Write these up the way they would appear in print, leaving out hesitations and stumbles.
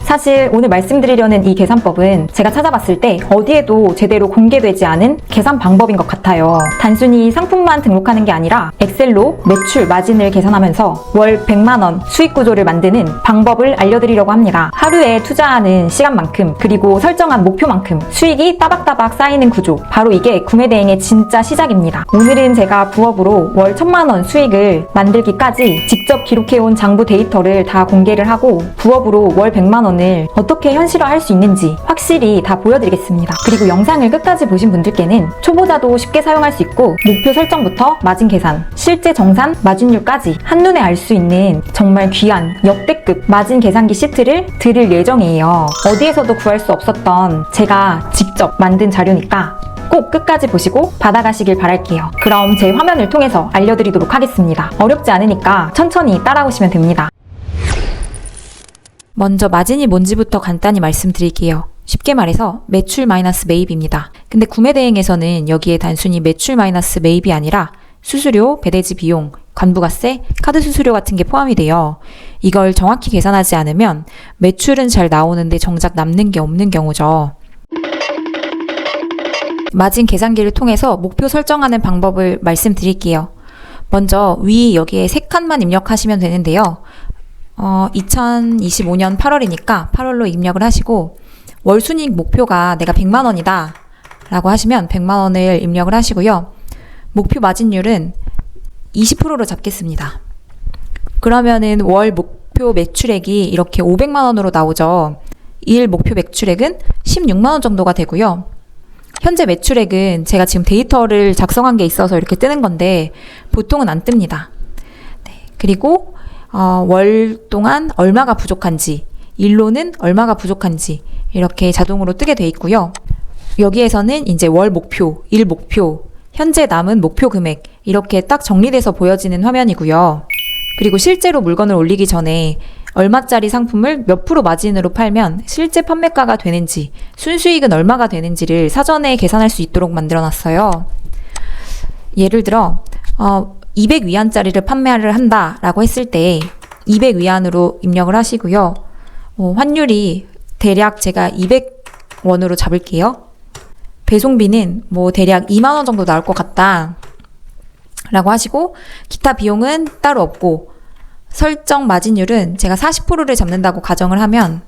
사실 오늘 말씀드리려는 이 계산법은 제가 찾아봤을 때 어디에도 제대로 공개되지 않은 계산 방법인 것 같아요. 단순히 상품만 등록하는 게 아니라 엑셀로 매출 마진을 계산하면서 월 100만 원 수익 구조를 만드는 방법을 알려드리려고 합니다. 하루에 투자하는 시간만큼 그리고 설정한 목표만큼 수익이 따박따박 쌓이는 구조, 바로 이게 구매 대행의 진짜 시작입니다. 오늘은 제가 부업으로 월 1000만 원 수익을 만들기까지 직접 기록해온 장부 데이터를 다 공개를 하고 부업으로 월 100만 원을 어떻게 현실화할 수 있는지 확실히 다 보여드리겠습니다. 그리고 영상을 끝까지 보신 분들께는 초보자도 쉽게 사용할 수 있고 목표 설정부터 마진 계산, 실제 정산, 마진율까지 한눈에 알 수 있는 정말 귀한 역대급 마진 계산기 시트를 드릴 예정이에요. 어디에서도 구할 수 없었던 제가 직접 만든 자료니까 꼭 끝까지 보시고 받아가시길 바랄게요. 그럼 제 화면을 통해서 알려드리도록 하겠습니다. 어렵지 않으니까 천천히 따라오시면 됩니다. 먼저 마진이 뭔지부터 간단히 말씀드릴게요. 쉽게 말해서 매출 마이너스 매입입니다. 근데 구매 대행에서는 여기에 단순히 매출 마이너스 매입이 아니라 수수료, 배대지 비용, 관부가세, 카드 수수료 같은 게 포함이 돼요. 이걸 정확히 계산하지 않으면 매출은 잘 나오는데 정작 남는 게 없는 경우죠. 마진 계산기를 통해서 목표 설정하는 방법을 말씀드릴게요. 먼저 위 여기에 3칸만 입력하시면 되는데요. 2025년 8월이니까 8월로 입력을 하시고 월 순이익 목표가 내가 100만 원이다 라고 하시면 100만 원을 입력을 하시고요. 목표 마진율은 20%로 잡겠습니다. 그러면은 월 목표 매출액이 이렇게 500만 원으로 나오죠. 일 목표 매출액은 16만 원 정도가 되고요. 현재 매출액은 제가 지금 데이터를 작성한 게 있어서 이렇게 뜨는 건데 보통은 안 뜹니다. 네, 그리고 월 동안 얼마가 부족한지, 일로는 얼마가 부족한지 이렇게 자동으로 뜨게 돼 있고요. 여기에서는 이제 월 목표, 일 목표, 현재 남은 목표 금액 이렇게 딱 정리돼서 보여지는 화면이고요. 그리고 실제로 물건을 올리기 전에 얼마짜리 상품을 몇 프로 마진으로 팔면 실제 판매가가 되는지, 순수익은 얼마가 되는지를 사전에 계산할 수 있도록 만들어 놨어요. 예를 들어 200 위안짜리를 판매를 한다라고 했을 때 200 위안으로 입력을 하시고요. 환율이 대략 제가 200원으로 잡을게요. 배송비는 대략 2만 원 정도 나올 것 같다 라고 하시고 기타 비용은 따로 없고 설정 마진율은 제가 40%를 잡는다고 가정을 하면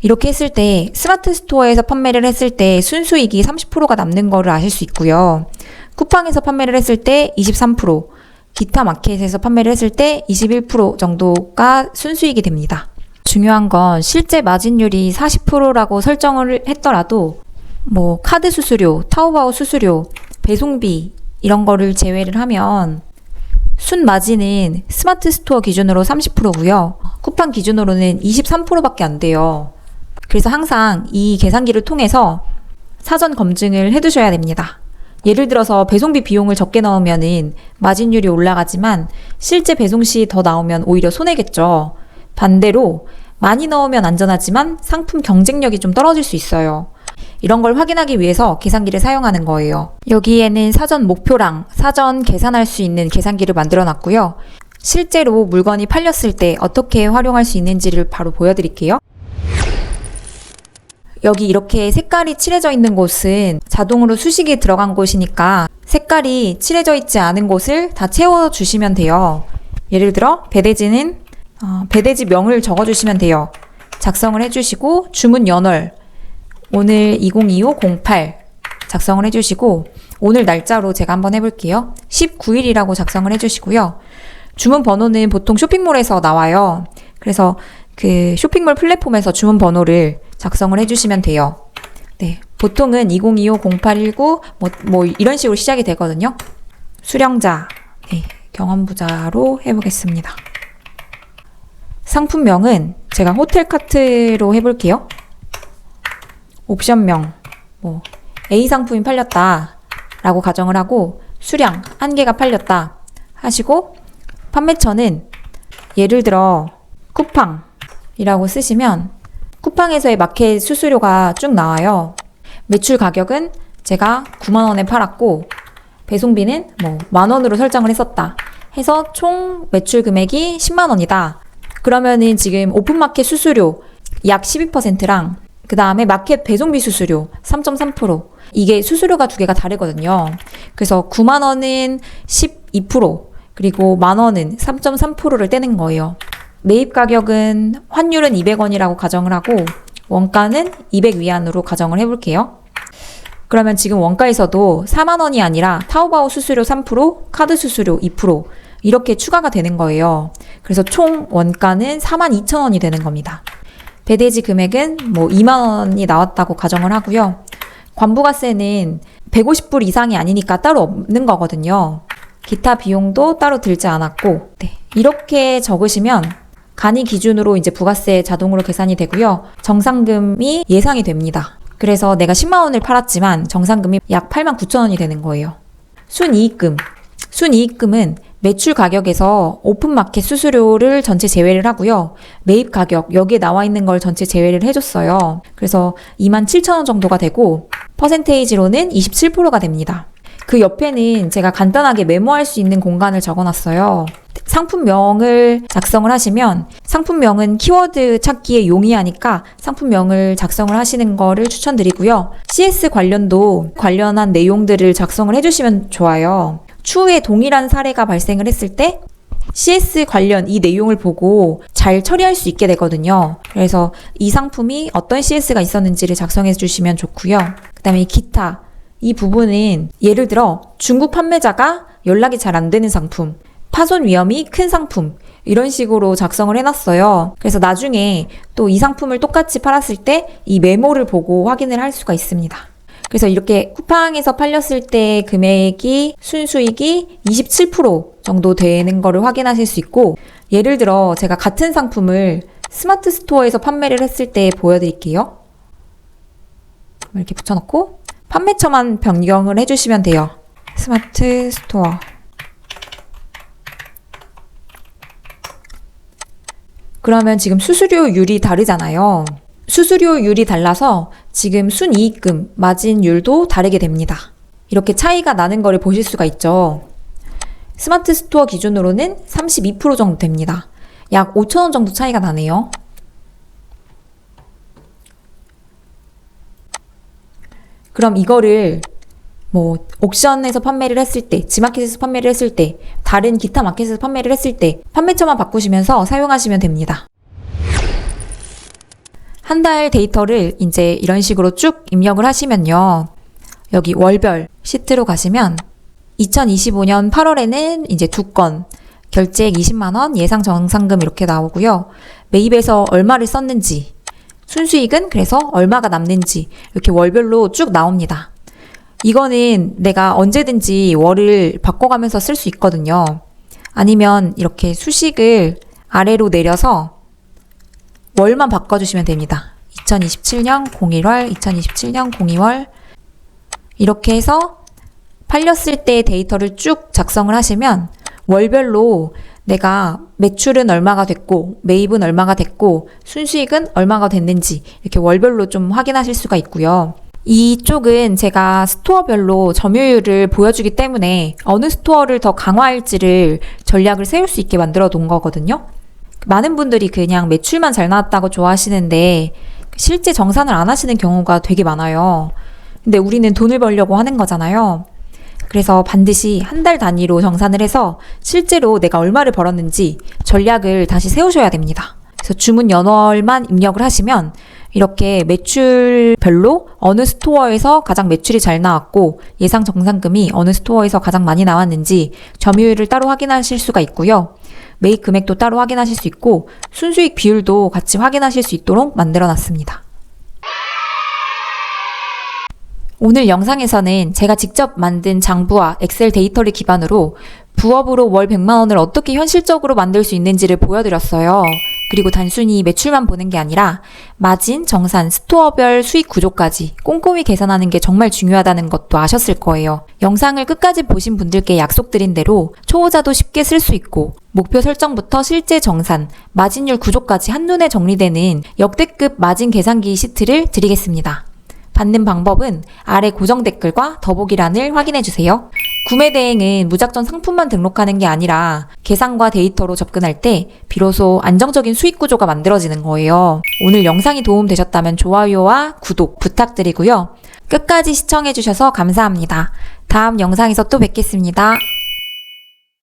이렇게 했을 때 스마트 스토어에서 판매를 했을 때 순수익이 30%가 남는 거를 아실 수 있고요. 쿠팡에서 판매를 했을 때 23%, 기타 마켓에서 판매를 했을 때 21% 정도가 순수익이 됩니다. 중요한 건 실제 마진율이 40%라고 설정을 했더라도 카드 수수료, 타오바오 수수료, 배송비 이런 거를 제외를 하면 순 마진은 스마트 스토어 기준으로 30%고요. 쿠팡 기준으로는 23%밖에 안 돼요. 그래서 항상 이 계산기를 통해서 사전 검증을 해두셔야 됩니다. 예를 들어서 배송비 비용을 적게 넣으면은 마진율이 올라가지만 실제 배송 시 더 나오면 오히려 손해겠죠. 반대로 많이 넣으면 안전하지만 상품 경쟁력이 좀 떨어질 수 있어요. 이런 걸 확인하기 위해서 계산기를 사용하는 거예요. 여기에는 사전 목표랑 사전 계산할 수 있는 계산기를 만들어 놨고요. 실제로 물건이 팔렸을 때 어떻게 활용할 수 있는지를 바로 보여드릴게요. 여기 이렇게 색깔이 칠해져 있는 곳은 자동으로 수식이 들어간 곳이니까 색깔이 칠해져 있지 않은 곳을 다 채워주시면 돼요. 예를 들어 배대지는 배대지 명을 적어주시면 돼요. 작성을 해주시고 주문 연월 오늘 2025-08 작성을 해주시고 오늘 날짜로 제가 한번 해볼게요. 19일이라고 작성을 해주시고요. 주문 번호는 보통 쇼핑몰에서 나와요. 그래서 그 쇼핑몰 플랫폼에서 주문 번호를 작성을 해주시면 돼요. 네, 보통은 2025-0819 이런 식으로 시작이 되거든요. 수령자, 네, 경험부자로 해보겠습니다. 상품명은 제가 호텔 카트로 해볼게요. 옵션명, A 상품이 팔렸다 라고 가정을 하고 수량 1개가 팔렸다 하시고 판매처는 예를 들어 쿠팡이라고 쓰시면 쿠팡에서의 마켓 수수료가 쭉 나와요. 매출 가격은 제가 9만 원에 팔았고 배송비는 10,000원으로 설정을 했었다 해서 총 매출 금액이 10만 원이다. 그러면은 지금 오픈마켓 수수료 약 12%랑 그 다음에 마켓 배송비 수수료 3.3%. 이게 수수료가 두 개가 다르거든요. 그래서 9만 원은 12%, 그리고 만 원은 3.3%를 떼는 거예요. 매입 가격은 환율은 200원이라고 가정을 하고 원가는 200 위안으로 가정을 해볼게요. 그러면 지금 원가에서도 4만 원이 아니라 타오바오 수수료 3%, 카드 수수료 2% 이렇게 추가가 되는 거예요. 그래서 총 원가는 42,000원이 되는 겁니다. 배대지 금액은 뭐 2만 원이 나왔다고 가정을 하고요. 관부가세는 150불 이상이 아니니까 따로 없는 거거든요. 기타 비용도 따로 들지 않았고, 네. 이렇게 적으시면 간이 기준으로 이제 부가세 자동으로 계산이 되고요. 정산금이 예상이 됩니다. 그래서 내가 10만 원을 팔았지만 정산금이 약 8만 9천 원이 되는 거예요. 순이익금. 순이익금은 매출 가격에서 오픈마켓 수수료를 전체 제외를 하고요. 매입 가격, 여기에 나와 있는 걸 전체 제외를 해줬어요. 그래서 2만 7천 원 정도가 되고 퍼센테이지로는 27%가 됩니다. 그 옆에는 제가 간단하게 메모할 수 있는 공간을 적어놨어요. 상품명을 작성을 하시면 상품명은 키워드 찾기에 용이하니까 상품명을 작성을 하시는 거를 추천드리고요. CS 관련도 관련한 내용들을 작성을 해주시면 좋아요. 추후에 동일한 사례가 발생을 했을 때 CS 관련 이 내용을 보고 잘 처리할 수 있게 되거든요. 그래서 이 상품이 어떤 CS가 있었는지를 작성해 주시면 좋고요. 그 다음에 기타. 이 부분은 예를 들어 중국 판매자가 연락이 잘 안 되는 상품, 파손 위험이 큰 상품 이런 식으로 작성을 해놨어요. 그래서 나중에 또 이 상품을 똑같이 팔았을 때 이 메모를 보고 확인을 할 수가 있습니다. 그래서 이렇게 쿠팡에서 팔렸을 때 금액이 순수익이 27% 정도 되는 거를 확인하실 수 있고, 예를 들어 제가 같은 상품을 스마트 스토어에서 판매를 했을 때 보여드릴게요. 이렇게 붙여놓고 판매처만 변경을 해주시면 돼요. 스마트 스토어. 그러면 지금 수수료율이 다르잖아요. 수수료율이 달라서 지금 순이익금, 마진율도 다르게 됩니다. 이렇게 차이가 나는 거를 보실 수가 있죠. 스마트 스토어 기준으로는 32% 정도 됩니다. 약 5,000원 정도 차이가 나네요. 그럼 이거를 뭐 옥션에서 판매를 했을 때, 지마켓에서 판매를 했을 때, 다른 기타 마켓에서 판매를 했을 때 판매처만 바꾸시면서 사용하시면 됩니다. 한 달 데이터를 이제 이런 식으로 쭉 입력을 하시면요. 여기 월별 시트로 가시면 2025년 8월에는 이제 2건, 결제액 20만 원, 예상 정산금 이렇게 나오고요. 매입에서 얼마를 썼는지, 순수익은 그래서 얼마가 남는지 이렇게 월별로 쭉 나옵니다. 이거는 내가 언제든지 월을 바꿔가면서 쓸 수 있거든요. 아니면 이렇게 수식을 아래로 내려서 월만 바꿔주시면 됩니다. 2027년 01월, 2027년 02월 이렇게 해서 팔렸을 때 데이터를 쭉 작성을 하시면 월별로 내가 매출은 얼마가 됐고 매입은 얼마가 됐고 순수익은 얼마가 됐는지 이렇게 월별로 좀 확인하실 수가 있고요. 이쪽은 제가 스토어별로 점유율을 보여주기 때문에 어느 스토어를 더 강화할지를 전략을 세울 수 있게 만들어 놓은 거거든요. 많은 분들이 그냥 매출만 잘 나왔다고 좋아하시는데 실제 정산을 안 하시는 경우가 되게 많아요. 근데 우리는 돈을 벌려고 하는 거잖아요. 그래서 반드시 한 달 단위로 정산을 해서 실제로 내가 얼마를 벌었는지 전략을 다시 세우셔야 됩니다. 그래서 주문 연월만 입력을 하시면 이렇게 매출별로 어느 스토어에서 가장 매출이 잘 나왔고 예상 정산금이 어느 스토어에서 가장 많이 나왔는지 점유율을 따로 확인하실 수가 있고요. 매입 금액도 따로 확인하실 수 있고 순수익 비율도 같이 확인하실 수 있도록 만들어 놨습니다. 오늘 영상에서는 제가 직접 만든 장부와 엑셀 데이터를 기반으로 부업으로 월 100만 원을 어떻게 현실적으로 만들 수 있는지를 보여드렸어요. 그리고 단순히 매출만 보는 게 아니라 마진, 정산, 스토어별 수익 구조까지 꼼꼼히 계산하는 게 정말 중요하다는 것도 아셨을 거예요. 영상을 끝까지 보신 분들께 약속드린 대로 초보자도 쉽게 쓸 수 있고 목표 설정부터 실제 정산, 마진율 구조까지 한눈에 정리되는 역대급 마진 계산기 시트를 드리겠습니다. 받는 방법은 아래 고정 댓글과 더보기란을 확인해주세요. 구매 대행은 무작정 상품만 등록하는 게 아니라 계산과 데이터로 접근할 때 비로소 안정적인 수익 구조가 만들어지는 거예요. 오늘 영상이 도움되셨다면 좋아요와 구독 부탁드리고요. 끝까지 시청해주셔서 감사합니다. 다음 영상에서 또 뵙겠습니다.